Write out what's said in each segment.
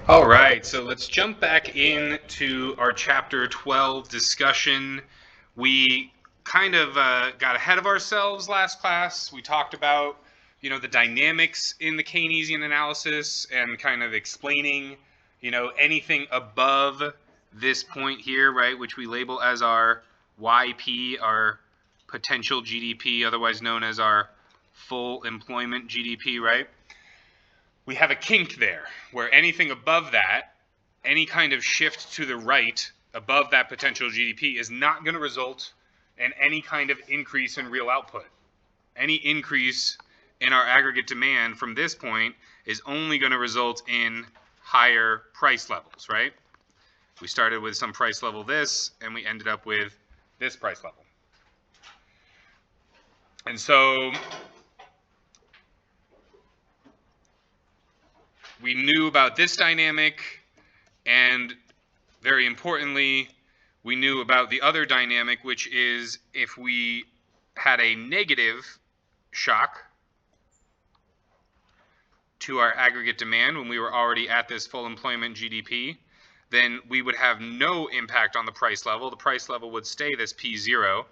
All right, so let's jump back into our chapter 12 discussion. We kind of got ahead of ourselves last class. We talked about, the dynamics in the Keynesian analysis and kind of explaining, anything above this point here, right, which we label as our YP, our potential GDP, otherwise known as our full employment GDP, right? We have a kink there where anything above that, any kind of shift to the right above that potential GDP is not going to result in any kind of increase in real output. Any increase in our aggregate demand from this point is only going to result in higher price levels, right? We started with some price level this, and we ended up with this price level. And so we knew about this dynamic, and very importantly, we knew about the other dynamic, which is if we had a negative shock to our aggregate demand when we were already at this full employment GDP, then we would have no impact on the price level. The price level would stay this P0,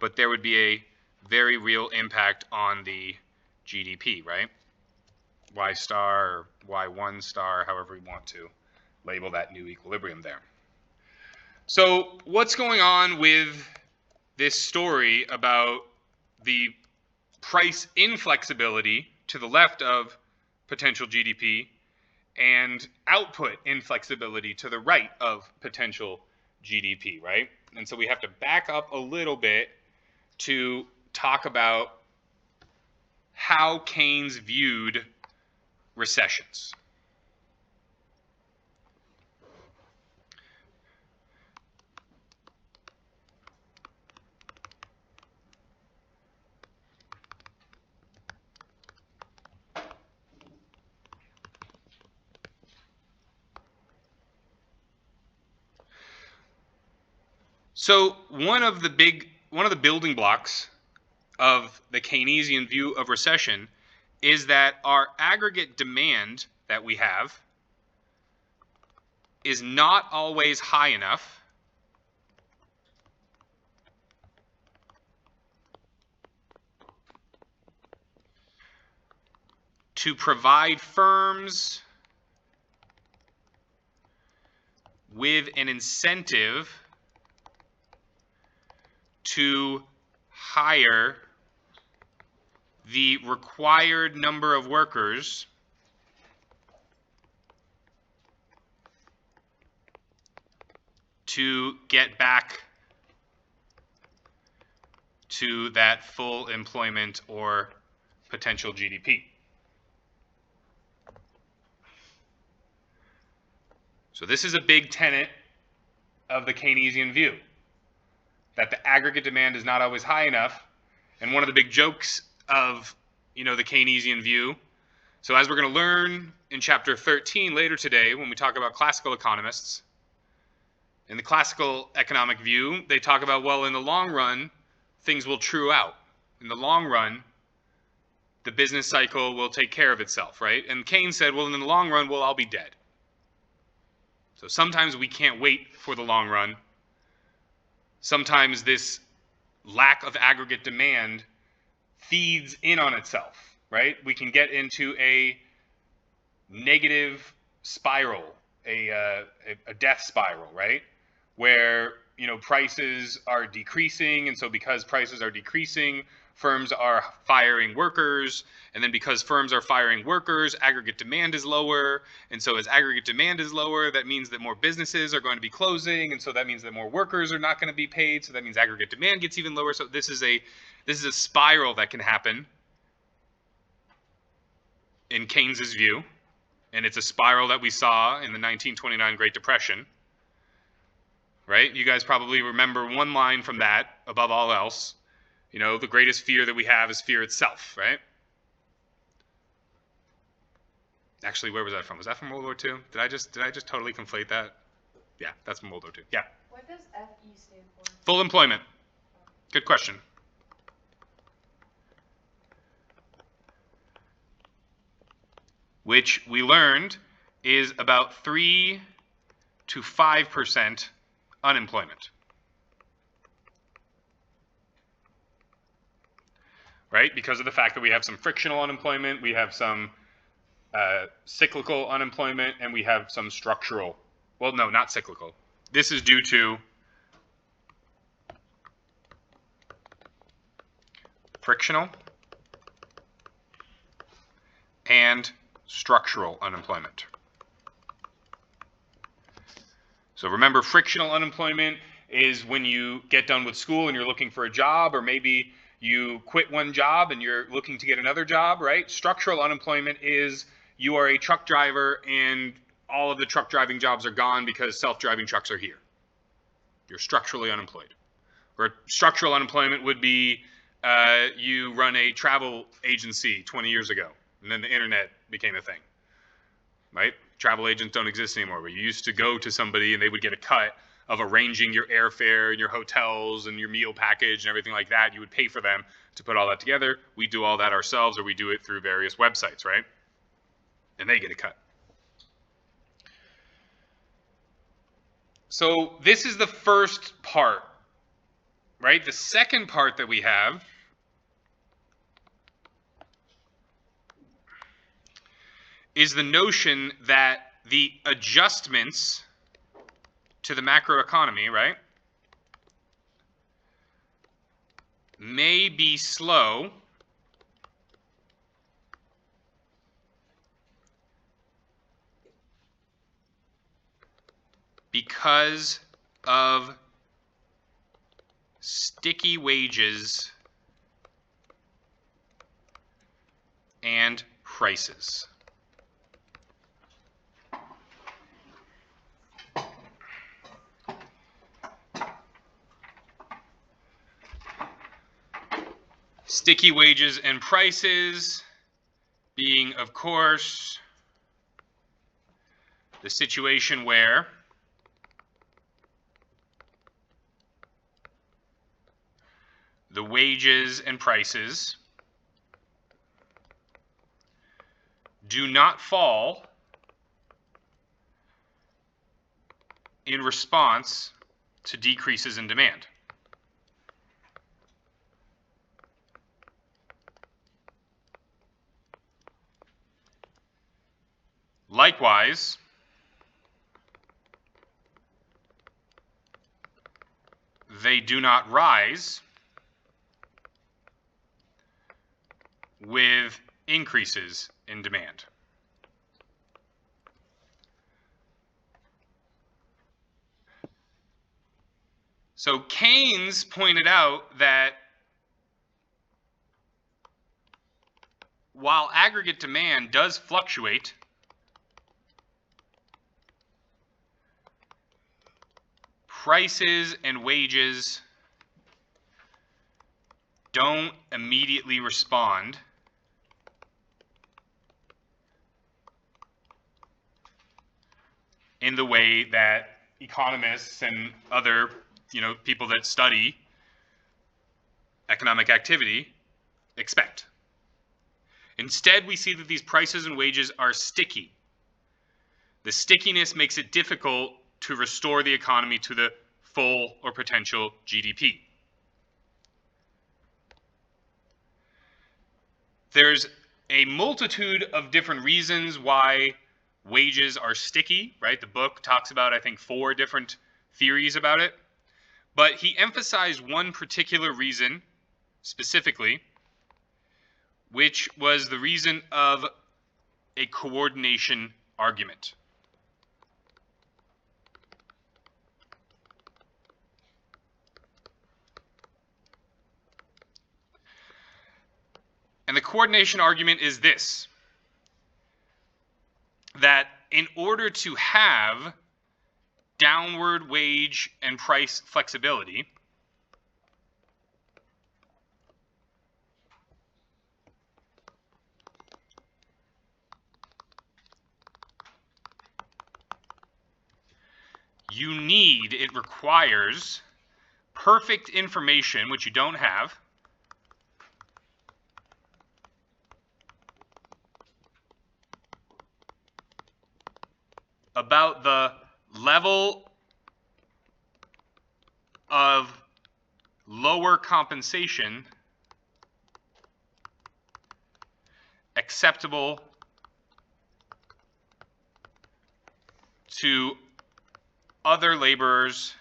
but there would be a very real impact on the GDP, right? Y star or Y1 star, however we want to label that new equilibrium there. So what's going on with this story about the price inflexibility to the left of potential GDP and output inflexibility to the right of potential GDP, right? And so we have to back up a little bit to talk about how Keynes viewed recessions. So one of the building blocks of the Keynesian view of recession is that our aggregate demand that we have is not always high enough to provide firms with an incentive to hire the required number of workers to get back to that full employment or potential GDP. So this is a big tenet of the Keynesian view, that the aggregate demand is not always high enough. And one of the big jokes of, the Keynesian view, so as we're going to learn in chapter 13 later today when we talk about classical economists, in the classical economic view, they talk about, well, in the long run, things will true out. In the long run, the business cycle will take care of itself, right? And Keynes said, well, in the long run, we'll all be dead. So sometimes we can't wait for the long run. Sometimes this lack of aggregate demand feeds in on itself, right? We can get into a negative spiral, a death spiral, right? Where, prices are decreasing, and so because prices are decreasing, firms are firing workers, and then because firms are firing workers, aggregate demand is lower, and so as aggregate demand is lower, that means that more businesses are going to be closing, and so that means that more workers are not going to be paid, so that means aggregate demand gets even lower. So this is a spiral that can happen in Keynes's view, and it's a spiral that we saw in the 1929 Great Depression. Right? You guys probably remember one line from that above all else. The greatest fear that we have is fear itself, right? Actually, where was that from? Was that from World War II? Did I just totally conflate that? Yeah, that's from World War II. Yeah. What does FE stand for? Full employment. Good question. Which we learned is about 3 to 5% unemployment. Right? Because of the fact that we have some frictional unemployment, we have some cyclical unemployment, and we have some structural. Well, no, not cyclical. This is due to frictional and structural unemployment. So remember, frictional unemployment is when you get done with school and you're looking for a job, or maybe you quit one job and you're looking to get another job, right? Structural unemployment is you are a truck driver and all of the truck driving jobs are gone because self-driving trucks are here. You're structurally unemployed. Or structural unemployment would be you run a travel agency 20 years ago, and then the internet became a thing, right? Travel agents don't exist anymore, but you used to go to somebody and they would get a cut of arranging your airfare and your hotels and your meal package and everything like that. You would pay for them to put all that together. We do all that ourselves, or we do it through various websites, right? And they get a cut. So this is the first part, right? The second part that we have is the notion that the adjustments to the macroeconomy, right, may be slow because of sticky wages and prices. Sticky wages and prices being, of course, the situation where the wages and prices do not fall in response to decreases in demand. Likewise, they do not rise with increases in demand. So Keynes pointed out that while aggregate demand does fluctuate, prices and wages don't immediately respond in the way that economists and other, people that study economic activity expect. Instead, we see that these prices and wages are sticky. The stickiness makes it difficult to restore the economy to the full or potential GDP. There's a multitude of different reasons why wages are sticky, right? The book talks about, I think, 4 different theories about it. But he emphasized one particular reason specifically, which was the reason of a coordination argument. And the coordination argument is this, that in order to have downward wage and price flexibility, it requires perfect information, which you don't have, about the level of lower compensation acceptable to other laborers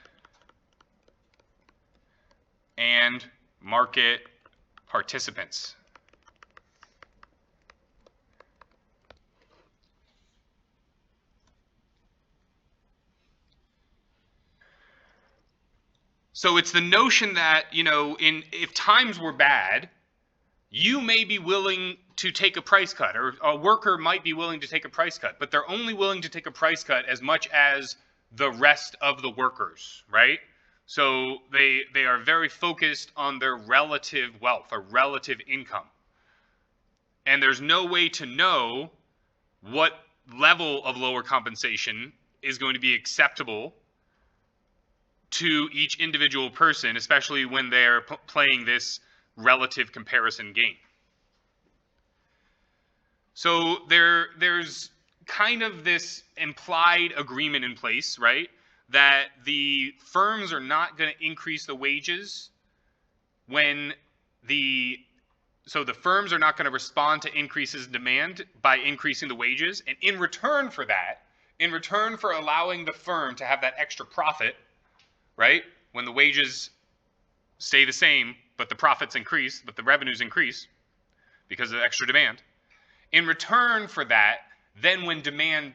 and market participants. So it's the notion that, if times were bad, you may be willing to take a price cut, or a worker might be willing to take a price cut, but they're only willing to take a price cut as much as the rest of the workers, right? So they are very focused on their relative wealth or relative income. And there's no way to know what level of lower compensation is going to be acceptable to each individual person, especially when they're playing this relative comparison game. So there's kind of this implied agreement in place, right? That the firms are not going to increase the wages so the firms are not going to respond to increases in demand by increasing the wages. And in return for that, in return for allowing the firm to have that extra profit, right? When the wages stay the same, but the profits increase, but the revenues increase because of extra demand. In return for that, then when demand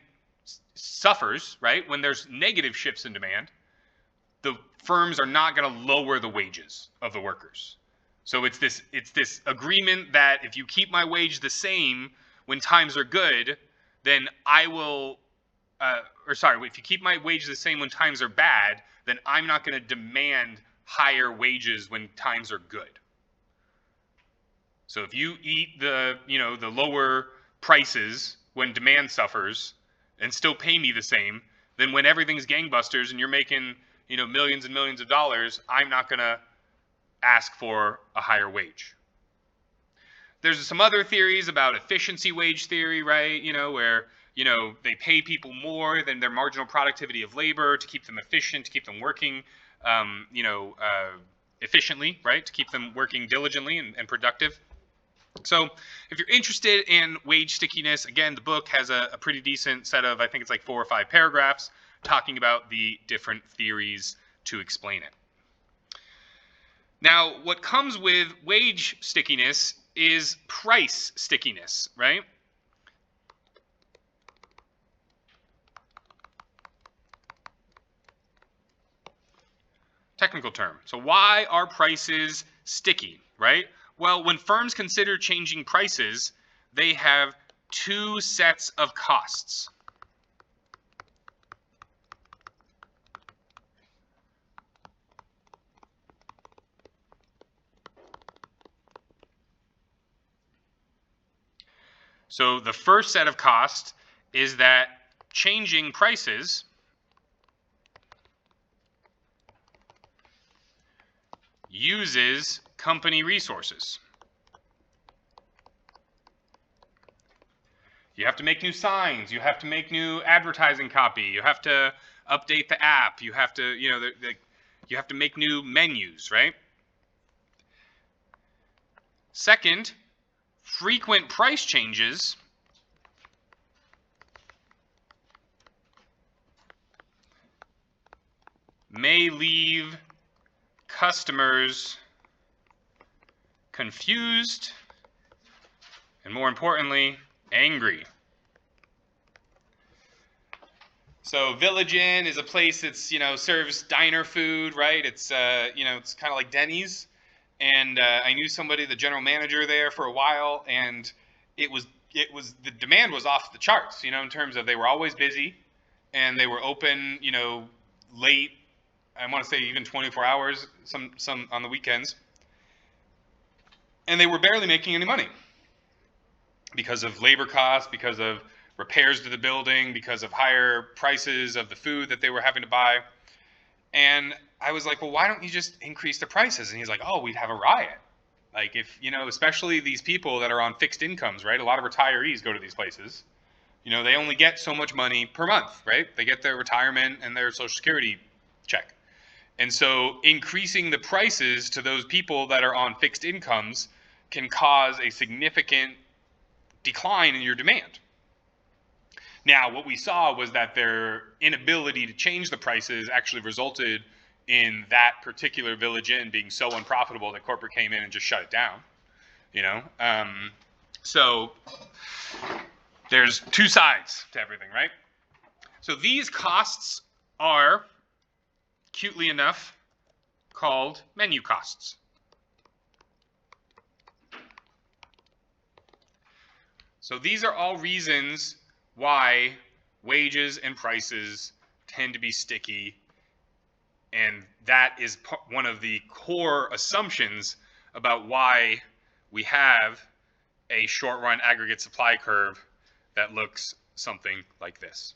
suffers, right? When there's negative shifts in demand, the firms are not going to lower the wages of the workers. So it's this agreement that if you keep my wage the same when times are good, then I will if you keep my wage the same when times are bad, then I'm not going to demand higher wages when times are good. So if you eat the lower prices when demand suffers and still pay me the same, then when everything's gangbusters and you're making, millions and millions of dollars, I'm not going to ask for a higher wage. There's some other theories about efficiency wage theory, right? Where they pay people more than their marginal productivity of labor to keep them efficient, to keep them working, efficiently, right? To keep them working diligently and productive. So if you're interested in wage stickiness, again, the book has a pretty decent set of, I think it's like 4 or 5 paragraphs talking about the different theories to explain it. Now, what comes with wage stickiness is price stickiness, right? Technical term. So why are prices sticky, right? Well, when firms consider changing prices, they have 2 sets of costs. So the first set of costs is that changing prices uses company resources. You have to make new signs. You have to make new advertising copy. You have to update the app. You have to, you have to make new menus, right? Second, frequent price changes may leave customers confused and, more importantly, angry. So Village Inn is a place that's, serves diner food, right? It's, it's kind of like Denny's. And I knew somebody, the general manager there for a while, and the demand was off the charts, in terms of they were always busy and they were open, late. I want to say even 24 hours, some on the weekends. And they were barely making any money because of labor costs, because of repairs to the building, because of higher prices of the food that they were having to buy. And I was like, well, why don't you just increase the prices? And he's like, oh, we'd have a riot. Like if, especially these people that are on fixed incomes, right? A lot of retirees go to these places. You know, they only get so much money per month, right? They get their retirement and their Social Security check. And so increasing the prices to those people that are on fixed incomes can cause a significant decline in your demand. Now, what we saw was that their inability to change the prices actually resulted in that particular Village Inn being so unprofitable that corporate came in and just shut it down. You know, so there's two sides to everything, right? So these costs are, cutely enough, called menu costs. So these are all reasons why wages and prices tend to be sticky, and that is one of the core assumptions about why we have a short-run aggregate supply curve that looks something like this.